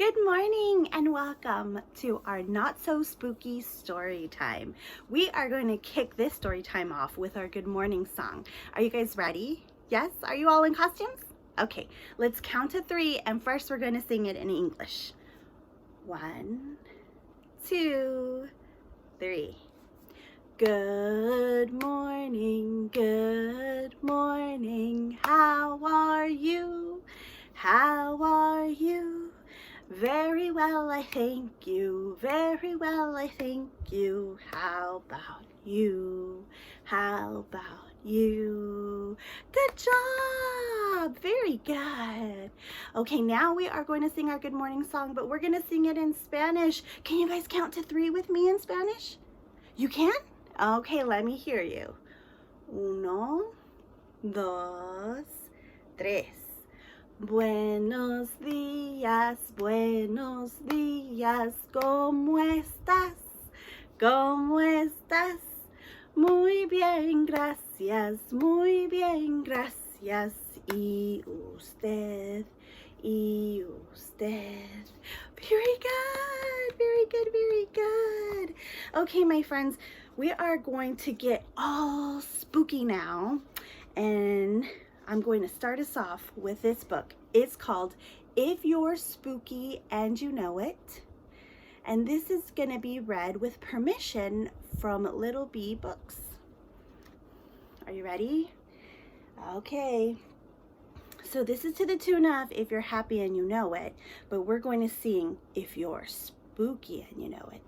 Good morning and welcome to our not so spooky story time. We are going to kick this story time off with our good morning song. Are you guys ready? Yes? Are you all in costumes? Okay, let's count to 3 and first we're going to sing it in English. 1, 2, 3. Good morning, how are you? How are you? Very well, I thank you. Very well, I thank you. How about you? How about you? Good job! Very good. Okay, now we are going to sing our good morning song, but we're going to sing it in Spanish. Can you guys count to 3 with me in Spanish? You can? Okay, let me hear you. 1, 2, 3. Buenos días, ¿cómo estás? ¿Cómo estás? Muy bien, gracias, muy bien, gracias. ¿Y usted? ¿Y usted? Very good, very good, very good. Okay, my friends, we are going to get all spooky now, and I'm going to start us off with this book. It's called If You're Spooky and You Know It. And this is going to be read with permission from Little Bee Books. Are you ready? Okay. So this is to the tune of If You're Happy and You Know It. But we're going to sing If You're Spooky and You Know It.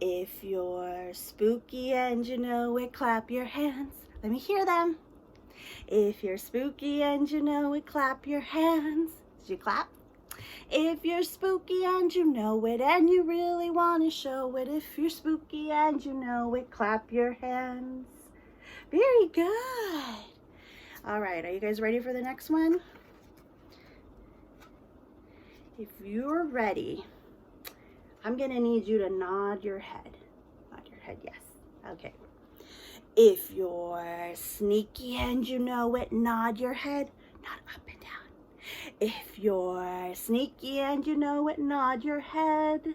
If you're spooky and you know it, clap your hands. Let me hear them. If you're spooky and you know it, clap your hands. Did you clap? If you're spooky and you know it and you really want to show it, if you're spooky and you know it, clap your hands. Very good. All right, are you guys ready for the next one? If you're ready, I'm going to need you to nod your head. Nod your head, yes. Okay. If you're sneaky and you know it, nod your head, nod up and down. If you're sneaky and you know it, nod your head.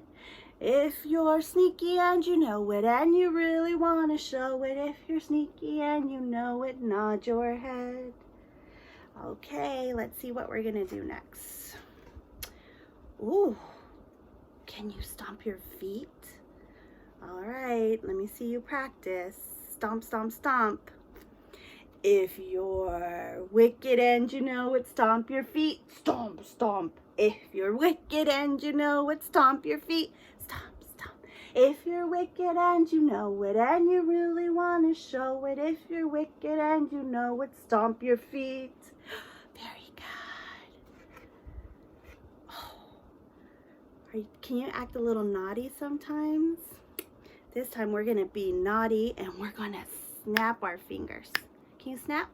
If you're sneaky and you know it and you really want to show it, if you're sneaky and you know it, nod your head. Okay, let's see what we're going to do next. Ooh, can you stomp your feet? All right, let me see you practice. Stomp, stomp, stomp. If you're wicked and you know it, stomp your feet. Stomp, stomp. If you're wicked and you know it, stomp your feet. Stomp, stomp. If you're wicked and you know it and you really want to show it, if you're wicked and you know it, stomp your feet. Very good. Oh. Can you act a little naughty sometimes? This time we're going to be naughty and we're going to snap our fingers. Can you snap?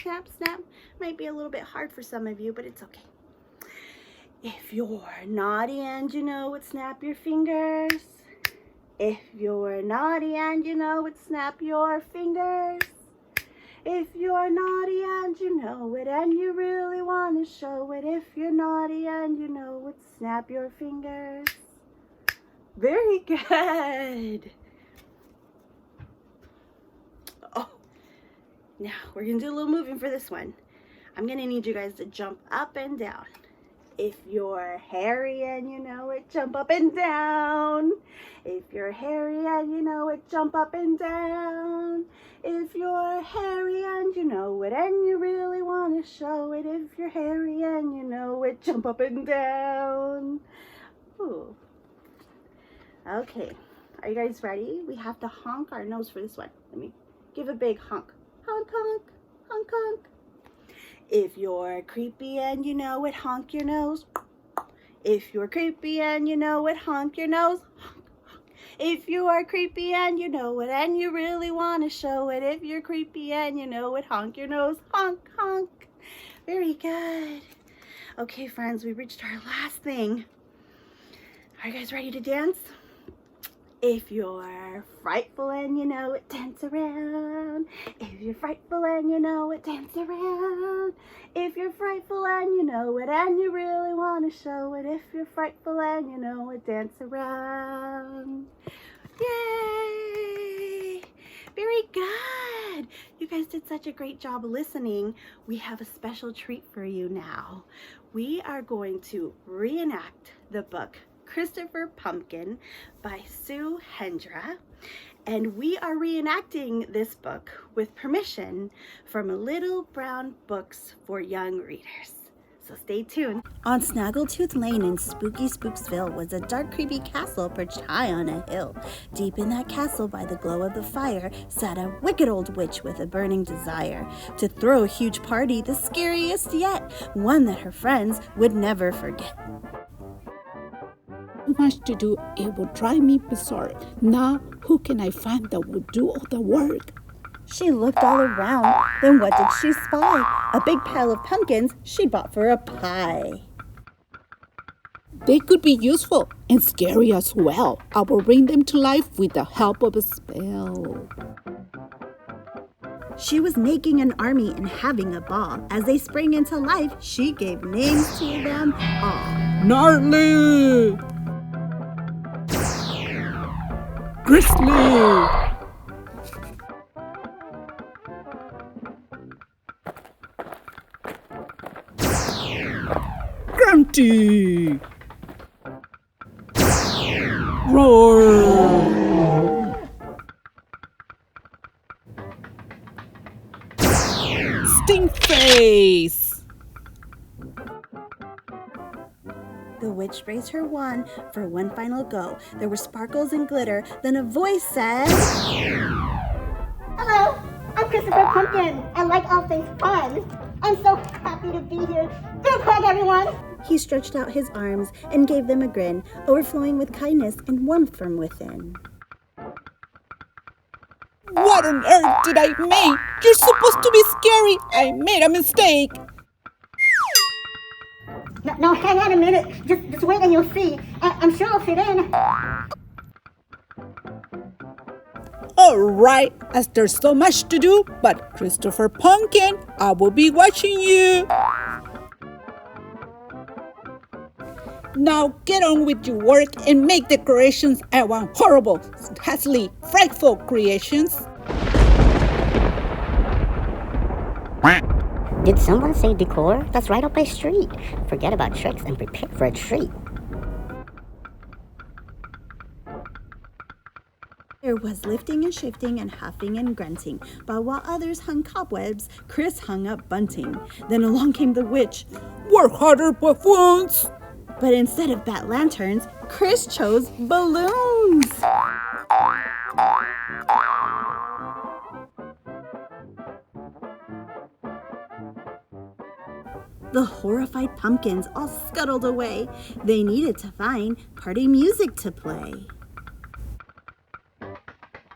Snap, snap. Might be a little bit hard for some of you, but it's okay. If you're naughty and you know it, snap your fingers. If you're naughty and you know it, snap your fingers. If you're naughty and you know it and you really want to show it, if you're naughty and you know it, snap your fingers. Very good. Now, we're going to do a little moving for this one. I'm going to need you guys to jump up and down. If you're hairy and you know it, jump up and down. If you're hairy and you know it, jump up and down. If you're hairy and you know it and you really want to show it, if you're hairy and you know it, jump up and down. Ooh. Okay, are you guys ready? We have to honk our nose for this one. Let me give a big honk. Honk, honk, honk, honk. If you're creepy and you know it, honk your nose. If you're creepy and you know it, honk your nose. Honk, honk. If you are creepy and you know it and you really want to show it, if you're creepy and you know it, honk your nose. Honk, honk. Very good. Okay, friends, we reached our last thing. Are you guys ready to dance? If you're frightful and you know it, dance around. If you're frightful and you know it, dance around. If you're frightful and you know it and you really want to show it, if you're frightful and you know it, dance around. Yay! Very good. You guys did such a great job listening. We have a special treat for you now. We are going to reenact the book Christopher Pumpkin by Sue Hendra. And we are reenacting this book with permission from Little Brown Books for Young Readers. So stay tuned. On Snaggletooth Lane in spooky Spooksville was a dark, creepy castle perched high on a hill. Deep in that castle, by the glow of the fire, sat a wicked old witch with a burning desire to throw a huge party, the scariest yet, one that her friends would never forget. Too much to do, it would drive me berserk. Now, who can I find that would do all the work? She looked all around, then what did she spy? A big pile of pumpkins she'd bought for a pie. They could be useful and scary as well. I will bring them to life with the help of a spell. She was making an army and having a ball. As they sprang into life, she gave names to them all. Gnarly! Grizzly! Grunty! Roar! Stinkface! The witch raised her wand for one final go. There were sparkles and glitter. Then a voice said, Hello, I'm Christopher Pumpkin. I like all things fun. I'm so happy to be here. Good hug, everyone. He stretched out his arms and gave them a grin, overflowing with kindness and warmth from within. What on earth did I make? You're supposed to be scary. I made a mistake. No, hang on a minute. Just wait and you'll see. I'm sure I'll fit in. All right, as there's so much to do, but Christopher Pumpkin, I will be watching you. Now get on with your work and make decorations. I want horrible, ghastly, frightful creations. Did someone say decor? That's right up my street. Forget about tricks and prepare for a treat. There was lifting and shifting and huffing and grunting, but while others hung cobwebs, Chris hung up bunting. Then along came the witch. Work harder, buffoons! But instead of bat lanterns, Chris chose balloons. The horrified pumpkins all scuttled away. They needed to find party music to play.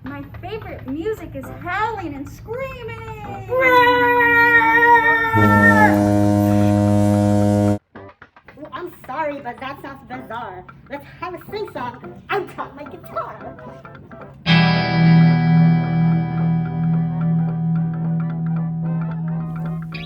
My favorite music is howling and screaming. Well, I'm sorry, but that sounds bizarre. Let's have a sing-song. I brought my guitar.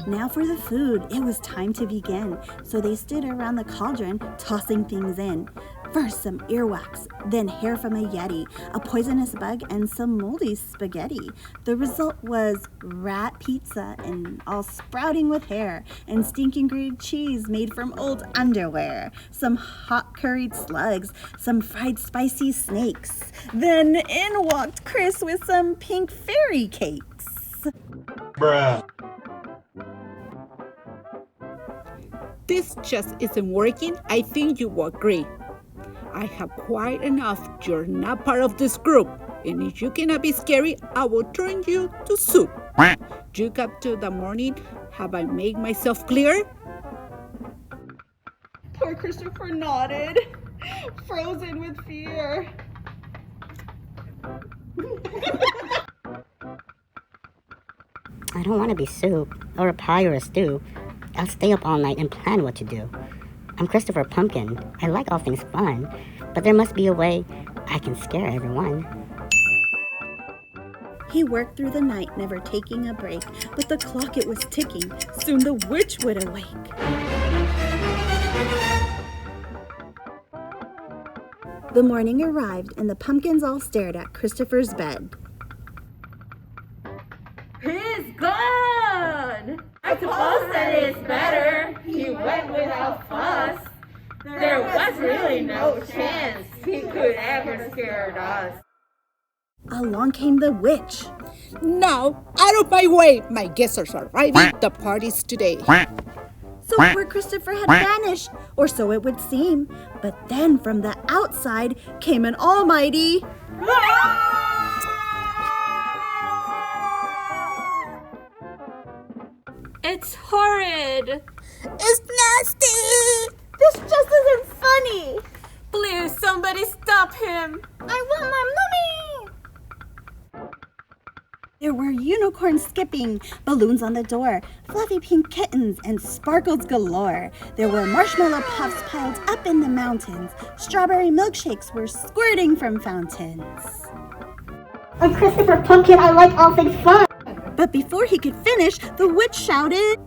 Now for the food. It was time to begin. So they stood around the cauldron, tossing things in. First, some earwax, then hair from a yeti, a poisonous bug, and some moldy spaghetti. The result was rat pizza and all sprouting with hair, and stinking green cheese made from old underwear, some hot curried slugs, some fried spicy snakes. Then in walked Chris with some pink fairy cakes. Bruh. This just isn't working. I think you will agree. I have quite enough. You're not part of this group. And if you cannot be scary, I will turn you to soup. Juke up to the morning. Have I made myself clear? Poor Christopher nodded, frozen with fear. I don't want to be soup, or a pie or a stew. I'll stay up all night and plan what to do. I'm Christopher Pumpkin. I like all things fun, but there must be a way. I can scare everyone. He worked through the night, never taking a break. With the clock it was ticking, soon the witch would awake. The morning arrived, and the pumpkins all stared at Christopher's bed. He's gone! I suppose that is better. He went without fuss. There was really no chance he could ever scare us. Along came the witch. Now, out of my way! My guests are arriving. The party's today. So poor Christopher had vanished, or so it would seem. But then from the outside came an almighty... It's horrid. It's nasty! This just isn't funny. Please, somebody stop him. I want my mummy. There were unicorns skipping, balloons on the door, fluffy pink kittens, and sparkles galore. There were marshmallow puffs piled up in the mountains. Strawberry milkshakes were squirting from fountains. I'm Christopher Pumpkin. I like all things fun. But before he could finish, the witch shouted,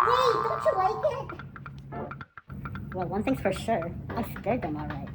Hey, don't you like it? Well, one thing's for sure. I scared them all right.